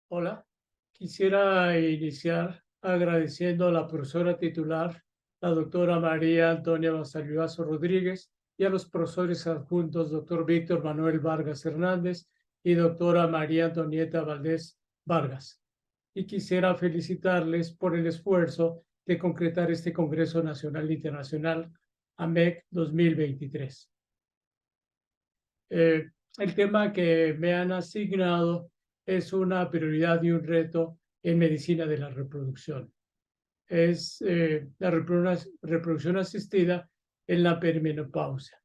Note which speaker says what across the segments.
Speaker 1: Hola, quisiera iniciar agradeciendo a la profesora titular, la doctora María Antonia Basalviazo Rodríguez, y a los profesores adjuntos, doctor Víctor Manuel Vargas Hernández y doctora María Antonieta Valdés Vargas. Y quisiera felicitarles por el esfuerzo de concretar este Congreso Nacional e Internacional AMEC 2023. Eh, el tema que me han asignado es una prioridad y un reto en medicina de la reproducción. Es la reproducción asistida en la perimenopausia.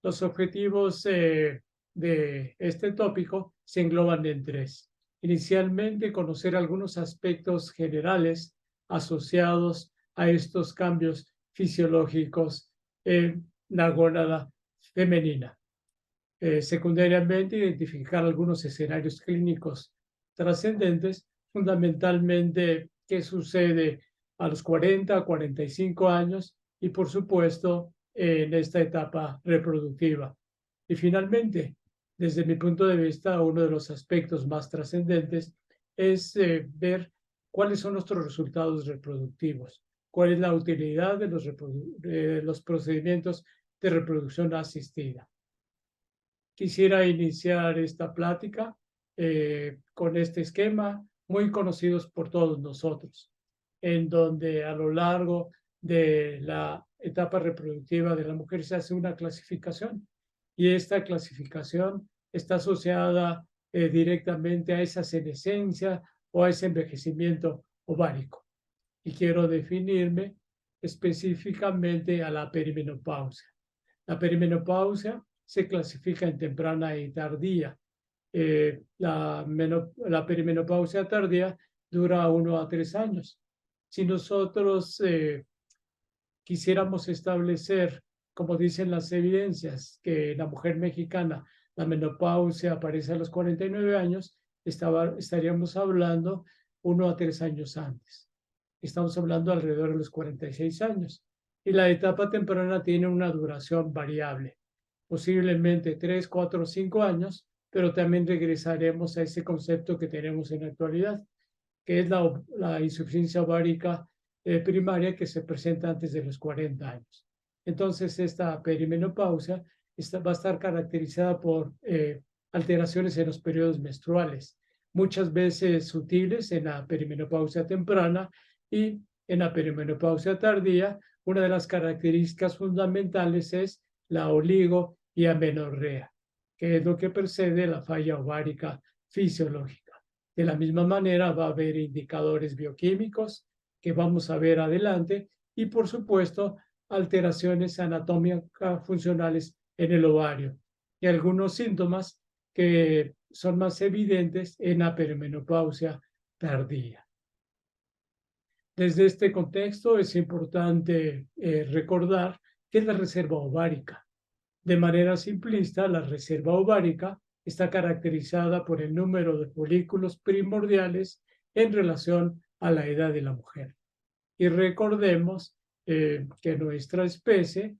Speaker 1: Los objetivos de este tópico se engloban en tres. Inicialmente, conocer algunos aspectos generales asociados a estos cambios fisiológicos en la gónada femenina. Secundariamente, identificar algunos escenarios clínicos trascendentes, fundamentalmente qué sucede a los 40, 45 años y, por supuesto, en esta etapa reproductiva. Y finalmente, desde mi punto de vista, uno de los aspectos más trascendentes es ver cuáles son nuestros resultados reproductivos, cuál es la utilidad de los procedimientos de reproducción asistida. Quisiera iniciar esta plática con este esquema muy conocidos por todos nosotros, en donde a lo largo de la etapa reproductiva de la mujer se hace una clasificación y esta clasificación está asociada directamente a esa senescencia o a ese envejecimiento ovárico. Y quiero definirme específicamente a la perimenopausia. La perimenopausia se clasifica en temprana y tardía. La perimenopausia tardía dura 1 a 3 años. Si nosotros quisiéramos establecer, como dicen las evidencias, que la mujer mexicana, la menopausia aparece a los 49 años, estaríamos hablando 1 a 3 años antes. Estamos hablando alrededor de los 46 años. Y la etapa temprana tiene una duración variable, posiblemente 3, 4, 5 años, pero también regresaremos a ese concepto que tenemos en la actualidad, que es la insuficiencia ovárica primaria que se presenta antes de los 40 años. Entonces, esta perimenopausia va a estar caracterizada por alteraciones en los periodos menstruales, muchas veces sutiles en la perimenopausia temprana y en la perimenopausia tardía. Una de las características fundamentales es la oligo y amenorrea, que es lo que precede la falla ovárica fisiológica. De la misma manera, va a haber indicadores bioquímicos que vamos a ver adelante y, por supuesto, alteraciones anatómicas funcionales en el ovario y algunos síntomas que son más evidentes en la perimenopausia tardía. Desde este contexto es importante recordar qué es la reserva ovárica. De manera simplista, la reserva ovárica está caracterizada por el número de folículos primordiales en relación a la edad de la mujer. Y recordemos que nuestra especie,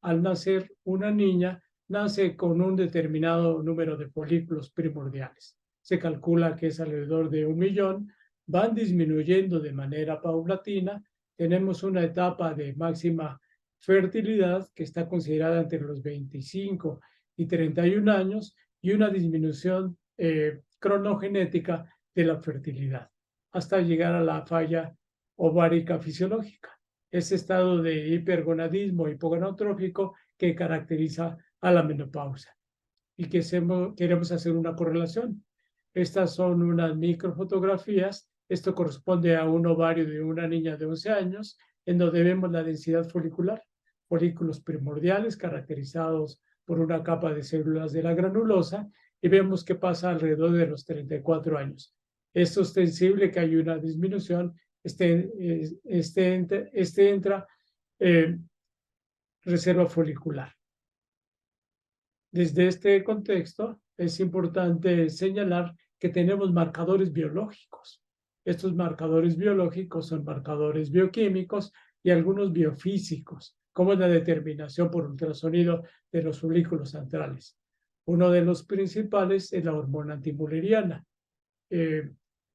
Speaker 1: al nacer una niña, nace con un determinado número de folículos primordiales. Se calcula que es alrededor de 1 millón, van disminuyendo de manera paulatina. Tenemos una etapa de máxima fertilidad que está considerada entre los 25 y 31 años y una disminución cronogenética de la fertilidad hasta llegar a la falla ovárica fisiológica, ese estado de hipergonadismo hipogonadotrófico que caracteriza a la menopausia y que queremos hacer una correlación. Estas son unas microfotografías. Esto corresponde a un ovario de una niña de 11 años, en donde vemos la densidad folicular, folículos primordiales caracterizados por una capa de células de la granulosa, y vemos que pasa alrededor de los 34 años. Es ostensible que hay una disminución, entra reserva folicular. Desde este contexto, es importante señalar que tenemos marcadores biológicos. Estos marcadores biológicos son marcadores bioquímicos y algunos biofísicos, como la determinación por ultrasonido de los folículos antrales. Uno de los principales es la hormona antimülleriana.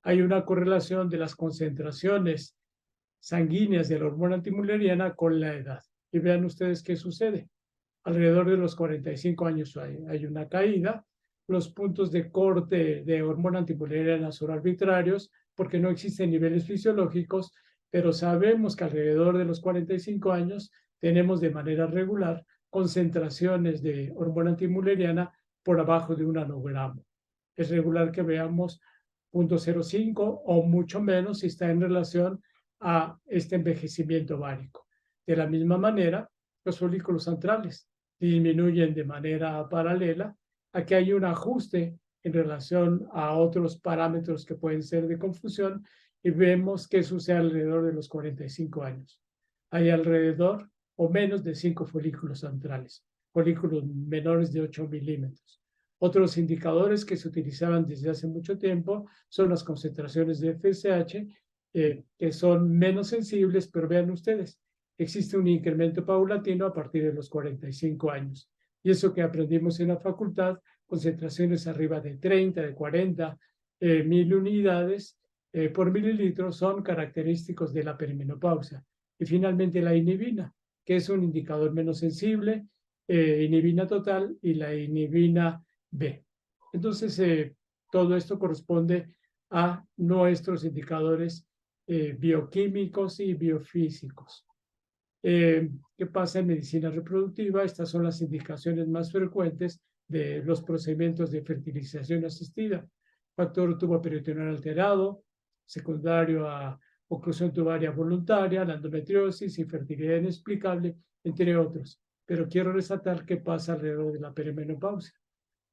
Speaker 1: Hay una correlación de las concentraciones sanguíneas de la hormona antimülleriana con la edad. Y vean ustedes qué sucede. Alrededor de los 45 años hay una caída. Los puntos de corte de hormona antimülleriana son arbitrarios porque no existen niveles fisiológicos, pero sabemos que alrededor de los 45 años tenemos de manera regular concentraciones de hormona antimülleriana por abajo de un nanogramo. Es regular que veamos 0.05 o mucho menos si está en relación a este envejecimiento ovárico. De la misma manera, los folículos centrales disminuyen de manera paralela. Aquí hay un ajuste en relación a otros parámetros que pueden ser de confusión y vemos que sucede alrededor de los 45 años. Hay alrededor o menos de 5 folículos centrales, folículos menores de 8 milímetros. Otros indicadores que se utilizaban desde hace mucho tiempo son las concentraciones de FSH, que son menos sensibles, pero vean ustedes, existe un incremento paulatino a partir de los 45 años. Y eso que aprendimos en la facultad, concentraciones arriba de 30, de 40 mil unidades por mililitro son característicos de la perimenopausia. Y finalmente la inhibina, que es un indicador menos sensible, inhibina total y la inhibina B. Entonces, todo esto corresponde a nuestros indicadores bioquímicos y biofísicos. ¿Qué pasa en medicina reproductiva? Estas son las indicaciones más frecuentes de los procedimientos de fertilización asistida. Factor tuboperitoneal alterado, secundario a oclusión tubaria voluntaria, la endometriosis, infertilidad inexplicable, entre otros. Pero quiero resaltar qué pasa alrededor de la perimenopausia.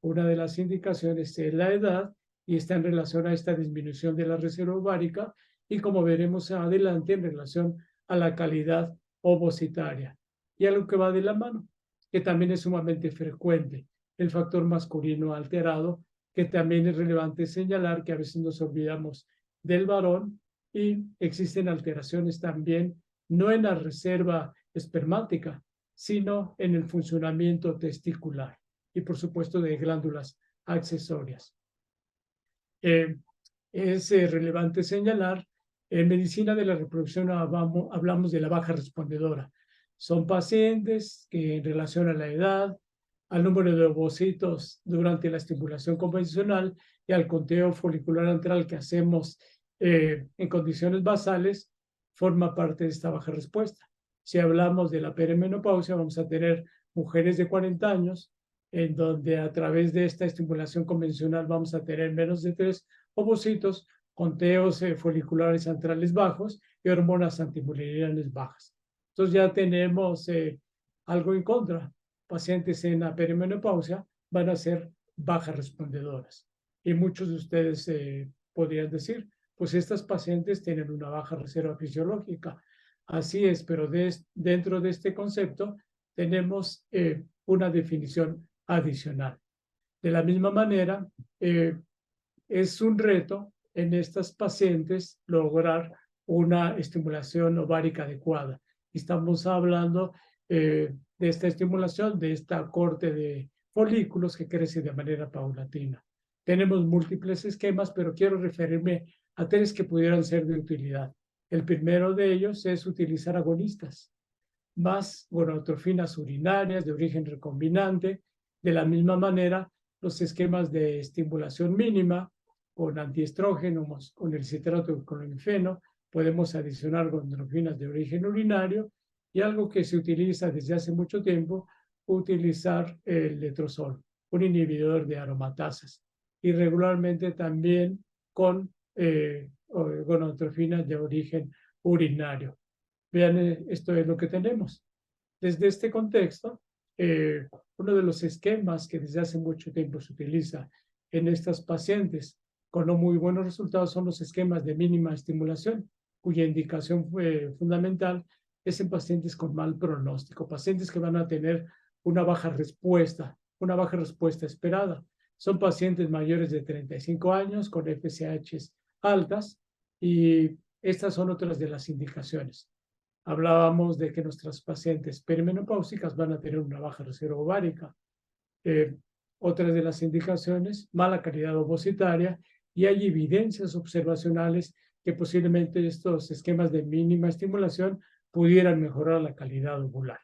Speaker 1: Una de las indicaciones es la edad y está en relación a esta disminución de la reserva ovárica y como veremos adelante en relación a la calidad ovocitaria. Y algo que va de la mano, que también es sumamente frecuente, el factor masculino alterado, que también es relevante señalar que a veces nos olvidamos del varón y existen alteraciones también, no en la reserva espermática, sino en el funcionamiento testicular y por supuesto de glándulas accesorias. Es relevante señalar, en medicina de la reproducción hablamos de la baja respondedora. Son pacientes que en relación a la edad, al número de ovocitos durante la estimulación convencional y al conteo folicular antral que hacemos en condiciones basales, forma parte de esta baja respuesta. Si hablamos de la perimenopausia, vamos a tener mujeres de 40 años, en donde a través de esta estimulación convencional vamos a tener menos de 3 ovocitos, conteos foliculares centrales bajos y hormonas antimüllerianas bajas. Entonces ya tenemos algo en contra. Pacientes en la perimenopausia van a ser bajas respondedoras. Y muchos de ustedes podrían decir, pues estas pacientes tienen una baja reserva fisiológica. Así es, pero dentro de este concepto tenemos una definición adicional. De la misma manera, es un reto en estas pacientes lograr una estimulación ovárica adecuada. Estamos hablando de esta estimulación, de esta corte de folículos que crece de manera paulatina. Tenemos múltiples esquemas, pero quiero referirme a 3 que pudieran ser de utilidad. El primero de ellos es utilizar agonistas, más gonadotrofinas urinarias de origen recombinante. De la misma manera, los esquemas de estimulación mínima con antiestrógenos, con el citrato de clorofeno, podemos adicionar gonadotrofinas de origen urinario y algo que se utiliza desde hace mucho tiempo, utilizar el letrozol, un inhibidor de aromatasas, y regularmente también con gonadotrofinas de origen urinario. Vean, esto es lo que tenemos. Desde este contexto, uno de los esquemas que desde hace mucho tiempo se utiliza en estas pacientes con no muy buenos resultados son los esquemas de mínima estimulación, cuya indicación fundamental es en pacientes con mal pronóstico, pacientes que van a tener una baja respuesta esperada. Son pacientes mayores de 35 años con FSH altas y estas son otras de las indicaciones. Hablábamos de que nuestras pacientes perimenopáusicas van a tener una baja reserva ovárica. Otras de las indicaciones, mala calidad ovocitaria, y hay evidencias observacionales que posiblemente estos esquemas de mínima estimulación pudieran mejorar la calidad ovular.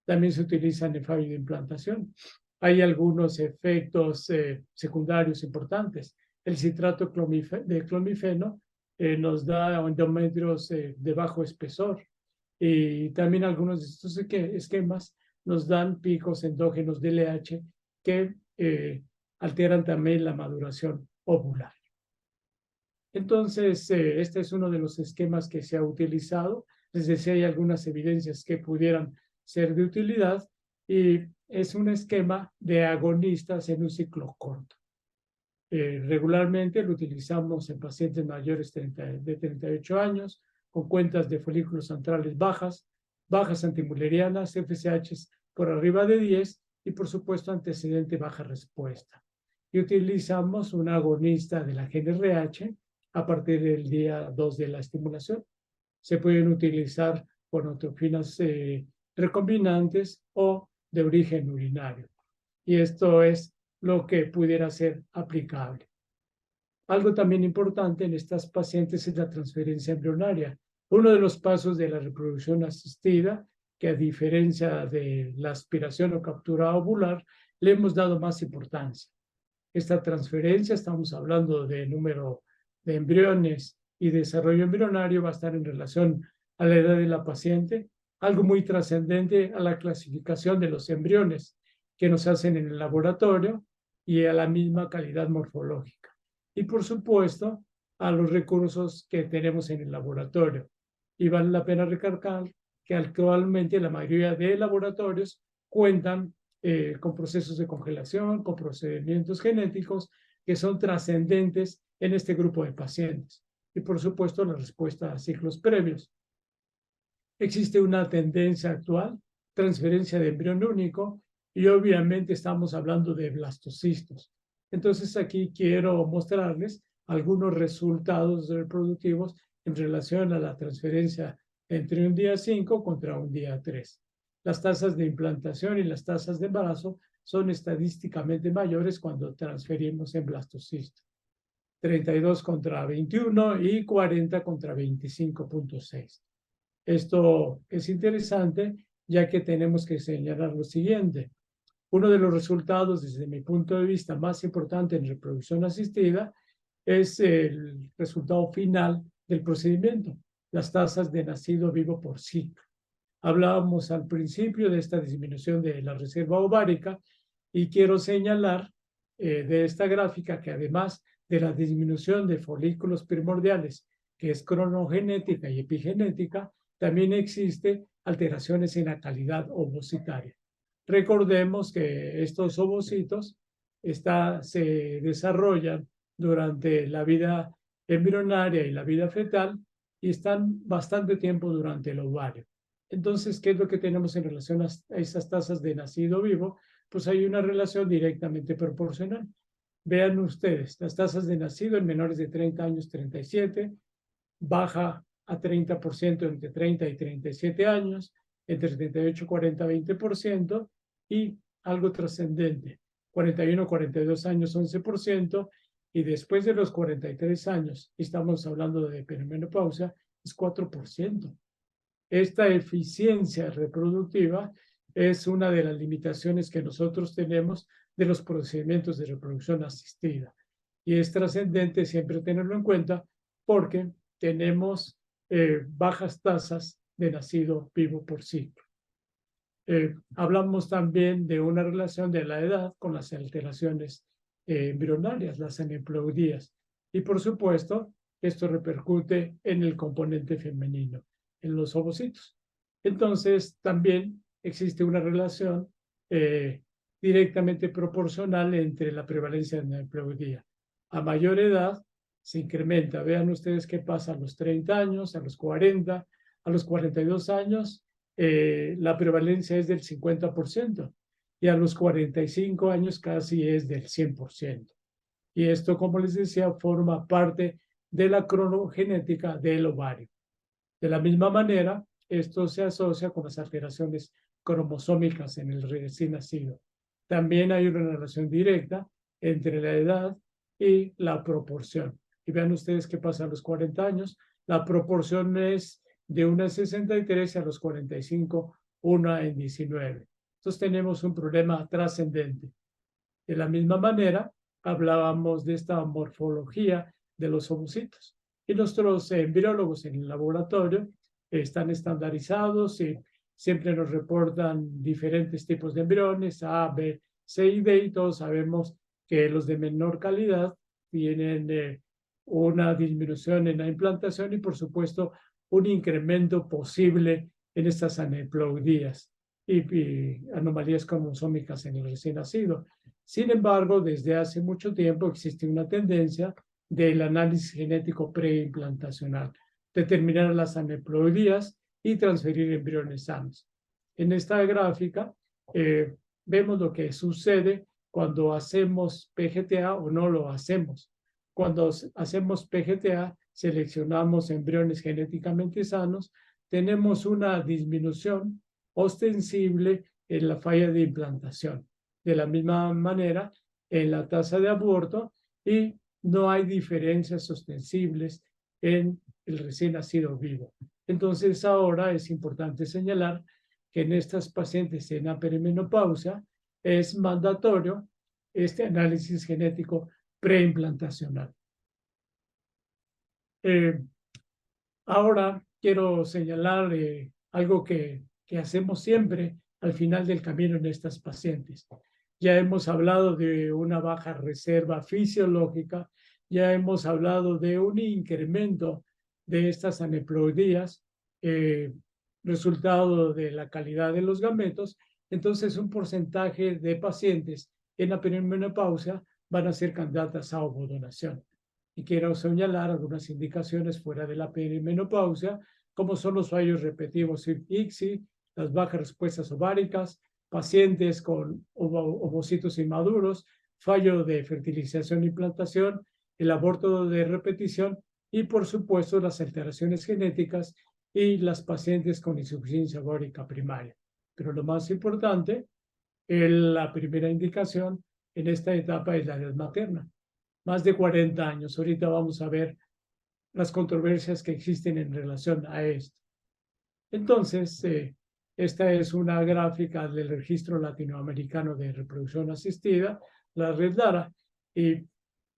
Speaker 1: También se utilizan en fallo de implantación. Hay algunos efectos secundarios importantes. El citrato de clomifeno nos da endometrios de bajo espesor, y también algunos de estos esquemas nos dan picos endógenos de LH que alteran también la maduración ovular. Entonces, este es uno de los esquemas que se ha utilizado. Les decía, hay algunas evidencias que pudieran ser de utilidad, y es un esquema de agonistas en un ciclo corto. Regularmente lo utilizamos en pacientes mayores de 38 años, con cuentas de folículos antrales bajas antimulerianas, FSHs por arriba de 10 y, por supuesto, antecedente baja respuesta. Y utilizamos un agonista de la GnRH a partir del día 2 de la estimulación. Se pueden utilizar con neutrofinas recombinantes o de origen urinario. Y esto es lo que pudiera ser aplicable. Algo también importante en estas pacientes es la transferencia embrionaria. Uno de los pasos de la reproducción asistida, que a diferencia de la aspiración o captura ovular, le hemos dado más importancia. Esta transferencia, estamos hablando de número de embriones y desarrollo embrionario, va a estar en relación a la edad de la paciente, algo muy trascendente a la clasificación de los embriones que nos hacen en el laboratorio y a la misma calidad morfológica. Y por supuesto, a los recursos que tenemos en el laboratorio. Y vale la pena recalcar que actualmente la mayoría de laboratorios cuentan con procesos de congelación, con procedimientos genéticos que son trascendentes en este grupo de pacientes. Y por supuesto, la respuesta a ciclos previos. Existe una tendencia actual, transferencia de embrión único, y obviamente estamos hablando de blastocistos. Entonces aquí quiero mostrarles algunos resultados reproductivos en relación a la transferencia entre un día 5 contra un día 3. Las tasas de implantación y las tasas de embarazo son estadísticamente mayores cuando transferimos en blastocisto. 32 contra 21 y 40 contra 25.6. Esto es interesante, ya que tenemos que señalar lo siguiente. Uno de los resultados, desde mi punto de vista, más importante en reproducción asistida es el resultado final del procedimiento, las tasas de nacido vivo por ciclo. Hablábamos al principio de esta disminución de la reserva ovárica, y quiero señalar de esta gráfica que, además de la disminución de folículos primordiales, que es cronogenética y epigenética, también existe alteraciones en la calidad ovocitaria. Recordemos que estos ovocitos se desarrollan durante la vida embrionaria y la vida fetal, y están bastante tiempo durante el ovario. Entonces, ¿qué es lo que tenemos en relación a esas tasas de nacido vivo? Pues hay una relación directamente proporcional. Vean ustedes, las tasas de nacido en menores de 30 años, 37, baja a 30% entre 30 y 37 años, entre 38, 40, 20%, y algo trascendente, 41, 42 años, 11%, y después de los 43 años, estamos hablando de perimenopausia, es 4%. Esta eficiencia reproductiva es una de las limitaciones que nosotros tenemos de los procedimientos de reproducción asistida. Y es trascendente siempre tenerlo en cuenta, porque tenemos bajas tasas de nacido vivo por ciclo. Hablamos también de una relación de la edad con las alteraciones embrionarias, las aneuploidías. Y por supuesto, esto repercute en el componente femenino, en los ovocitos. Entonces, también existe una relación directamente proporcional entre la prevalencia de aneuploidía. A mayor edad se incrementa. Vean ustedes qué pasa a los 30 años, a los 40, a los 42 años, la prevalencia es del 50%, y a los 45 años casi es del 100%. Y esto, como les decía, forma parte de la cronogenética del ovario. De la misma manera, esto se asocia con las alteraciones cromosómicas en el recién nacido. también hay una relación directa entre la edad y la proporción. Y vean ustedes qué pasa a los 40 años. La proporción es de 1,63 a los 45, 1,19. Entonces tenemos un problema trascendente. De la misma manera, hablábamos de esta morfología de los ovocitos. Y nuestros embriólogos en el laboratorio están estandarizados y siempre nos reportan diferentes tipos de embriones, A, B, C y D, y todos sabemos que los de menor calidad tienen una disminución en la implantación y, por supuesto, un incremento posible en estas aneuploidías y anomalías cromosómicas en el recién nacido. Sin embargo, desde hace mucho tiempo existe una tendencia del análisis genético preimplantacional, determinar las aneuploidías y transferir embriones sanos. En esta gráfica vemos lo que sucede cuando hacemos PGTA o no lo hacemos. Cuando hacemos PGTA, seleccionamos embriones genéticamente sanos, tenemos una disminución ostensible en la falla de implantación. De la misma manera, en la tasa de aborto, y no hay diferencias ostensibles en el recién nacido vivo. Entonces, ahora es importante señalar que en estas pacientes en perimenopausia es mandatorio este análisis genético preimplantacional. Ahora quiero señalar algo que hacemos siempre al final del camino en estas pacientes. Ya hemos hablado de una baja reserva fisiológica, ya hemos hablado de un incremento de estas aneuploidías, resultado de la calidad de los gametos. Entonces, un porcentaje de pacientes en la perimenopausia van a ser candidatas a ovodonación. Y quiero señalar algunas indicaciones fuera de la perimenopausia, como son los fallos repetitivos ICSI, las bajas respuestas ováricas, pacientes con ovocitos inmaduros, fallo de fertilización e implantación, el aborto de repetición y, por supuesto, las alteraciones genéticas y las pacientes con insuficiencia ovárica primaria. Pero lo más importante, la primera indicación en esta etapa es la edad materna. Más de 40 años. Ahorita vamos a ver las controversias que existen en relación a esto. Entonces, esta es una gráfica del Registro Latinoamericano de Reproducción Asistida, la Red LARA, y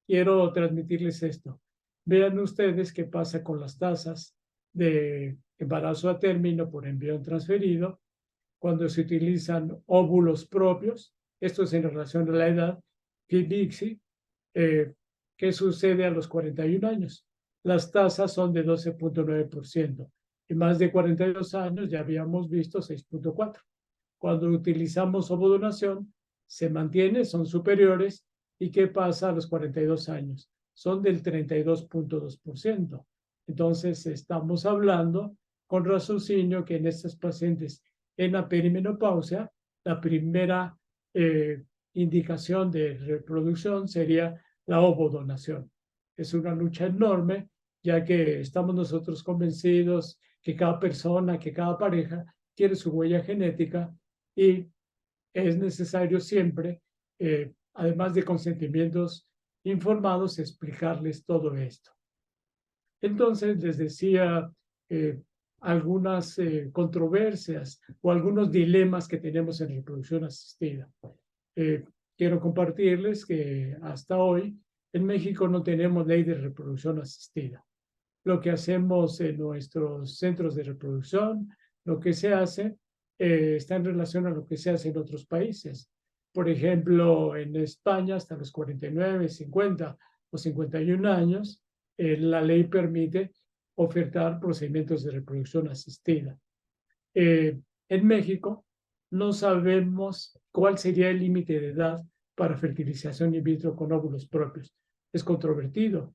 Speaker 1: quiero transmitirles esto. Vean ustedes qué pasa con las tasas de embarazo a término por embrión transferido cuando se utilizan óvulos propios. Esto es en relación a la edad, PIBIXI, ¿qué sucede a los 41 años? Las tasas son de 12,9%. Y más de 42 años ya habíamos visto 6,4%. Cuando utilizamos ovodonación, se mantiene, son superiores. ¿Y qué pasa a los 42 años? Son del 32,2%. Entonces, estamos hablando con raciocinio que en estas pacientes en la perimenopausia, la primera indicación de reproducción sería la ovodonación. Es una lucha enorme, ya que estamos nosotros convencidos que cada persona, que cada pareja quiere su huella genética y es necesario siempre, además de consentimientos informados, explicarles todo esto. Entonces, les decía algunas controversias o algunos dilemas que tenemos en reproducción asistida. Quiero compartirles que hasta hoy en México no tenemos ley de reproducción asistida. Lo que hacemos en nuestros centros de reproducción, lo que se hace, está en relación a lo que se hace en otros países. Por ejemplo, en España, hasta los 49, 50 o 51 años, la ley permite ofertar procedimientos de reproducción asistida. En México, no sabemos cuál sería el límite de edad para fertilización in vitro con óvulos propios. Es controvertido.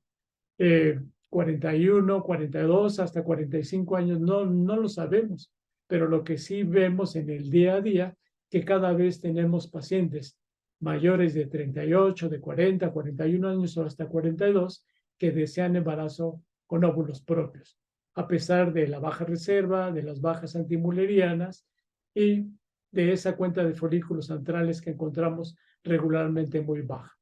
Speaker 1: 41, 42, hasta 45 años, no lo sabemos. Pero lo que sí vemos en el día a día, que cada vez tenemos pacientes mayores de 38, de 40, 41 años o hasta 42 que desean embarazo con óvulos propios, a pesar de la baja reserva, de las bajas antimulerianas y de esa cuenta de folículos antrales que encontramos regularmente muy baja.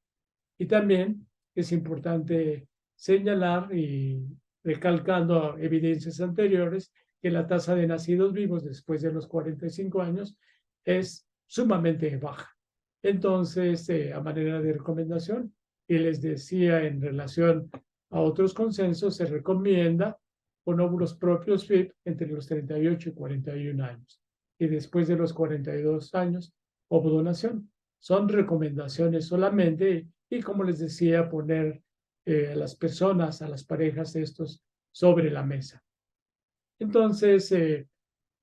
Speaker 1: Y también es importante señalar y recalcando evidencias anteriores que la tasa de nacidos vivos después de los 45 años es sumamente baja. Entonces, a manera de recomendación, y les decía en relación a otros consensos, se recomienda con óvulos propios FIP entre los 38 y 41 años. Y después de los 42 años, ovodonación. Son recomendaciones solamente y, como les decía, poner a las personas, a las parejas estos sobre la mesa. Entonces,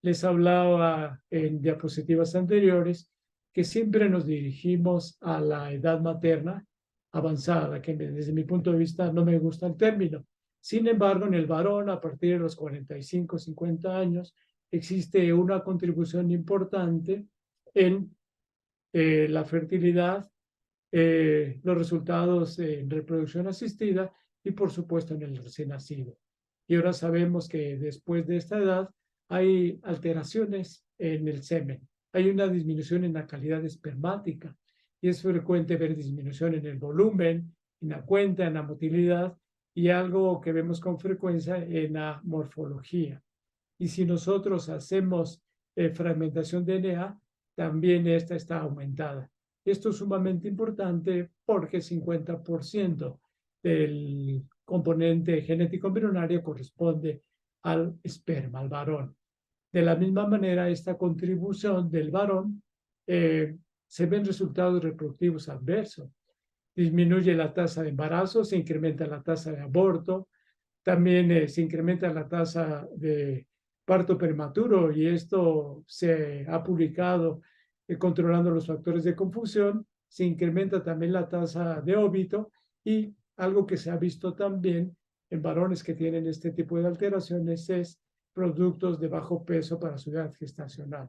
Speaker 1: les hablaba en diapositivas anteriores que siempre nos dirigimos a la edad materna avanzada, que desde mi punto de vista no me gusta el término. Sin embargo, en el varón, a partir de los 45, 50 años, existe una contribución importante en la fertilidad, los resultados en reproducción asistida y, por supuesto, en el recién nacido. Y ahora sabemos que después de esta edad hay alteraciones en el semen, hay una disminución en la calidad espermática y es frecuente ver disminución en el volumen, en la cuenta, en la motilidad y algo que vemos con frecuencia en la morfología. Y si nosotros hacemos fragmentación de DNA, también esta está aumentada. Esto es sumamente importante porque 50% del componente genético embrionario corresponde al esperma, al varón. De la misma manera, esta contribución del varón se ven resultados reproductivos adversos. Disminuye la tasa de embarazo, se incrementa la tasa de aborto, también se incrementa la tasa de parto prematuro y esto se ha publicado controlando los factores de confusión, se incrementa también la tasa de óbito y algo que se ha visto también en varones que tienen este tipo de alteraciones es productos de bajo peso para su edad gestacional.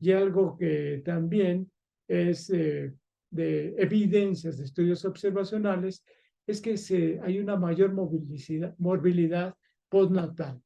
Speaker 1: Y algo que también es de evidencias de estudios observacionales es que hay una mayor morbilidad postnatal,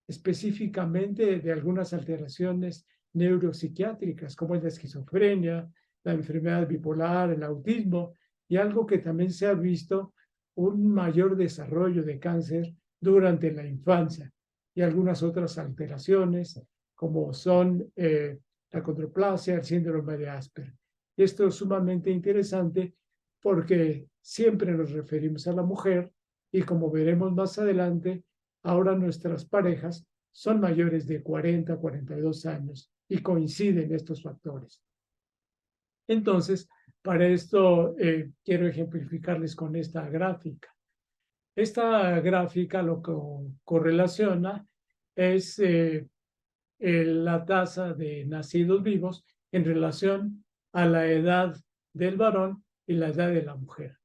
Speaker 1: específicamente de algunas alteraciones neuropsiquiátricas, como es la esquizofrenia, la enfermedad bipolar, el autismo, y algo que también se ha visto, un mayor desarrollo de cáncer durante la infancia y algunas otras alteraciones, como son la condroplasia, el síndrome de Asperger. Esto es sumamente interesante porque siempre nos referimos a la mujer y, como veremos más adelante, ahora nuestras parejas son mayores de 40, 42 años y coinciden estos factores. Entonces, para esto quiero ejemplificarles con esta gráfica. Esta gráfica lo que correlaciona es la tasa de nacidos vivos en relación a la edad del varón y la edad de la mujer.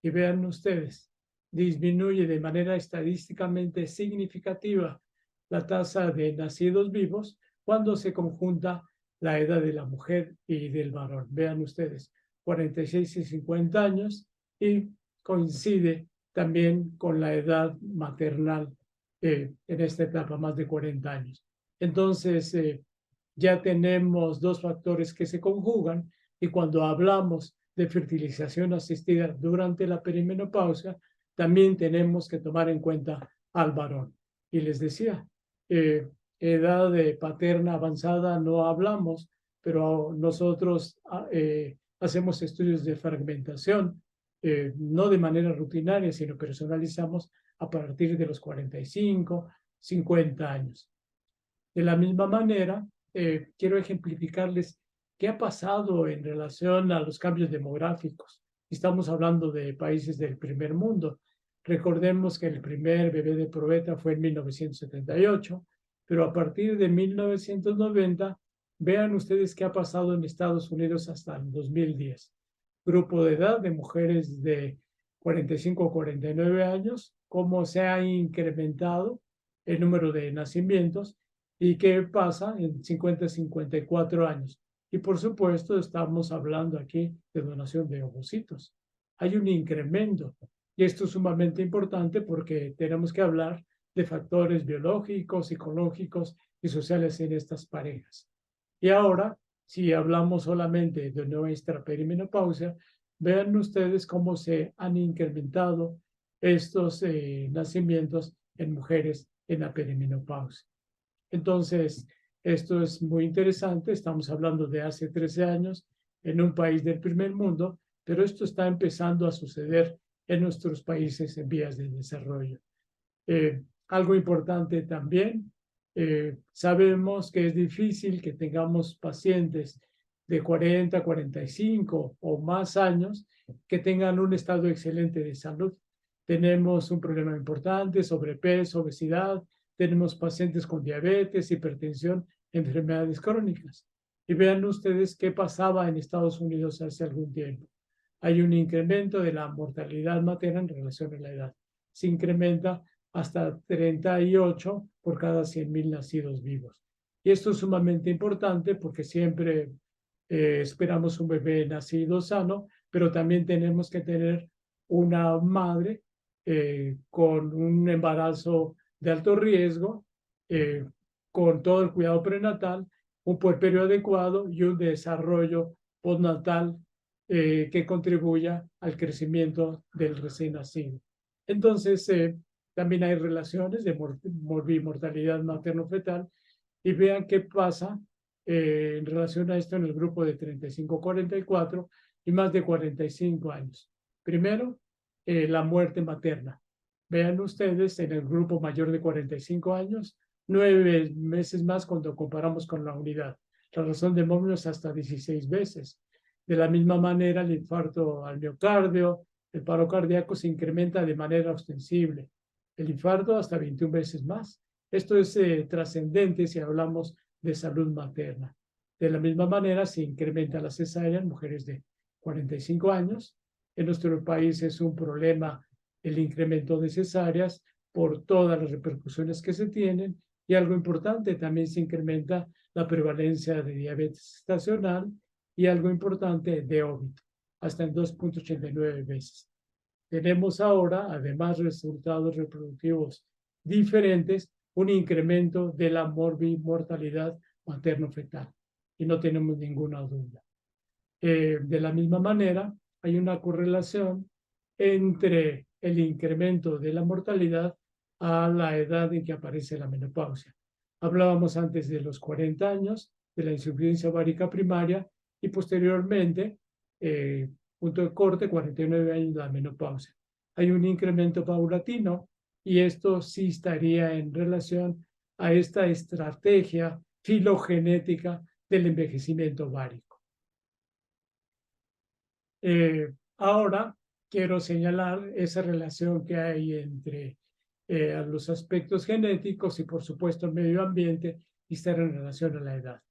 Speaker 1: Y vean ustedes, disminuye de manera estadísticamente significativa la tasa de nacidos vivos cuando se conjunta la edad de la mujer y del varón. Vean ustedes, 46 y 50 años y coincide también con la edad maternal en esta etapa, más de 40 años. Entonces, ya tenemos dos factores que se conjugan y cuando hablamos de fertilización asistida durante la perimenopausia, también tenemos que tomar en cuenta al varón. Y les decía, edad paterna avanzada no hablamos, pero nosotros hacemos estudios de fragmentación, no de manera rutinaria, sino personalizamos a partir de los 45, 50 años. De la misma manera, quiero ejemplificarles qué ha pasado en relación a los cambios demográficos. Estamos hablando de países del primer mundo. Recordemos que el primer bebé de probeta fue en 1978, pero a partir de 1990, vean ustedes qué ha pasado en Estados Unidos hasta el 2010. Grupo de edad de mujeres de 45 a 49 años, cómo se ha incrementado el número de nacimientos y qué pasa en 50 a 54 años. Y por supuesto, estamos hablando aquí de donación de ovocitos. Hay un incremento y esto es sumamente importante porque tenemos que hablar de factores biológicos, psicológicos y sociales en estas parejas. Y ahora, si hablamos solamente de nuestra perimenopausia, vean ustedes cómo se han incrementado estos nacimientos en mujeres en la perimenopausia. Entonces, esto es muy interesante. Estamos hablando de hace 13 años en un país del primer mundo, pero esto está empezando a suceder en nuestros países en vías de desarrollo. Algo importante también, sabemos que es difícil que tengamos pacientes de 40, 45 o más años que tengan un estado excelente de salud. Tenemos un problema importante, sobrepeso, obesidad, tenemos pacientes con diabetes, hipertensión, enfermedades crónicas. Y vean ustedes qué pasaba en Estados Unidos hace algún tiempo. Hay un incremento de la mortalidad materna en relación a la edad. Se incrementa hasta 38 por cada 100,000 nacidos vivos. Y esto es sumamente importante porque siempre esperamos un bebé nacido sano, pero también tenemos que tener una madre con un embarazo de alto riesgo, con todo el cuidado prenatal, un puerperio adecuado y un desarrollo postnatal que contribuya al crecimiento del recién nacido. Entonces, también hay relaciones de mortalidad materno-fetal y vean qué pasa en relación a esto en el grupo de 35-44 y más de 45 años. Primero, la muerte materna. Vean ustedes en el grupo mayor de 45 años, 9 meses más cuando comparamos con la unidad. La razón de Mommsen es hasta 16 veces. De la misma manera, el infarto al miocardio, el paro cardíaco se incrementa de manera ostensible. El infarto hasta 21 veces más. Esto es trascendente si hablamos de salud materna. De la misma manera, se incrementa la cesárea en mujeres de 45 años. En nuestro país es un problema el incremento de cesáreas por todas las repercusiones que se tienen y algo importante, también se incrementa la prevalencia de diabetes estacional y algo importante de óbito, hasta en 2,89 veces. Tenemos ahora, además, resultados reproductivos diferentes, un incremento de la mortalidad materno-fetal y no tenemos ninguna duda. De la misma manera, hay una correlación entre el incremento de la mortalidad a la edad en que aparece la menopausia. Hablábamos antes de los 40 años, de la insuficiencia ovárica primaria y posteriormente, punto de corte, 49 años de la menopausia. Hay un incremento paulatino y esto sí estaría en relación a esta estrategia filogenética del envejecimiento ovárico. Ahora quiero señalar esa relación que hay entre los aspectos genéticos y, por supuesto, el medio ambiente y estar en relación a la edad.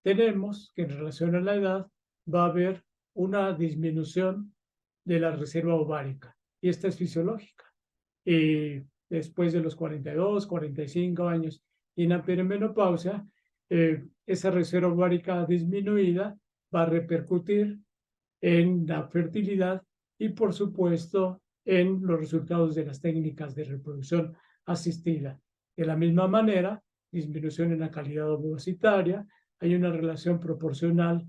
Speaker 1: Tenemos que en relación a la edad va a haber una disminución de la reserva ovárica y esta es fisiológica. Y después de los 42, 45 años y en la perimenopausia, esa reserva ovárica disminuida va a repercutir en la fertilidad y, por supuesto, en los resultados de las técnicas de reproducción asistida. De la misma manera, disminución en la calidad ovocitaria, hay una relación proporcional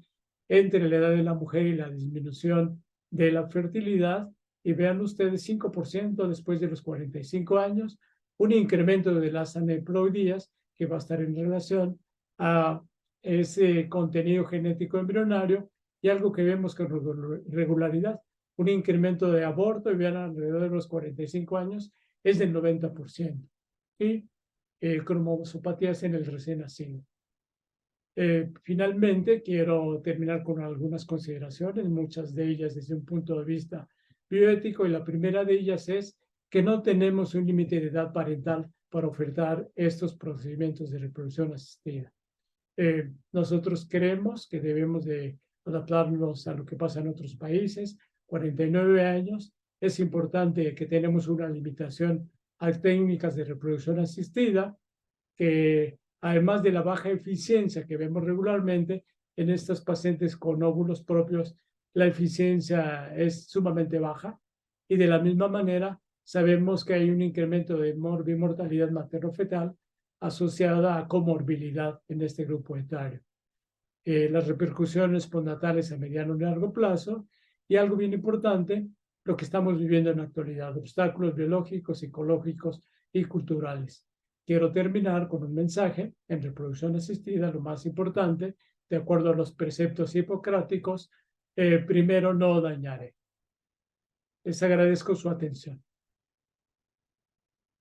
Speaker 1: entre la edad de la mujer y la disminución de la fertilidad, y vean ustedes 5% después de los 45 años, un incremento de las aneuploidías que va a estar en relación a ese contenido genético embrionario y algo que vemos con regularidad, un incremento de aborto, y vean alrededor de los 45 años, es del 90%. Y cromosopatías en el recién nacido. Finalmente, quiero terminar con algunas consideraciones, muchas de ellas desde un punto de vista bioético, y la primera de ellas es que no tenemos un límite de edad parental para ofertar estos procedimientos de reproducción asistida. Nosotros creemos que debemos de adaptarnos a lo que pasa en otros países. 49 años, es importante que tenemos una limitación a técnicas de reproducción asistida, que además de la baja eficiencia que vemos regularmente en estas pacientes con óvulos propios, la eficiencia es sumamente baja, y de la misma manera sabemos que hay un incremento de mortalidad materno-fetal asociada a comorbilidad en este grupo etario. las repercusiones postnatales a mediano y largo plazo, y algo bien importante, lo que estamos viviendo en la actualidad, obstáculos biológicos, psicológicos y culturales. Quiero terminar con un mensaje en reproducción asistida, lo más importante, de acuerdo a los preceptos hipocráticos, primero no dañaré. Les agradezco su atención.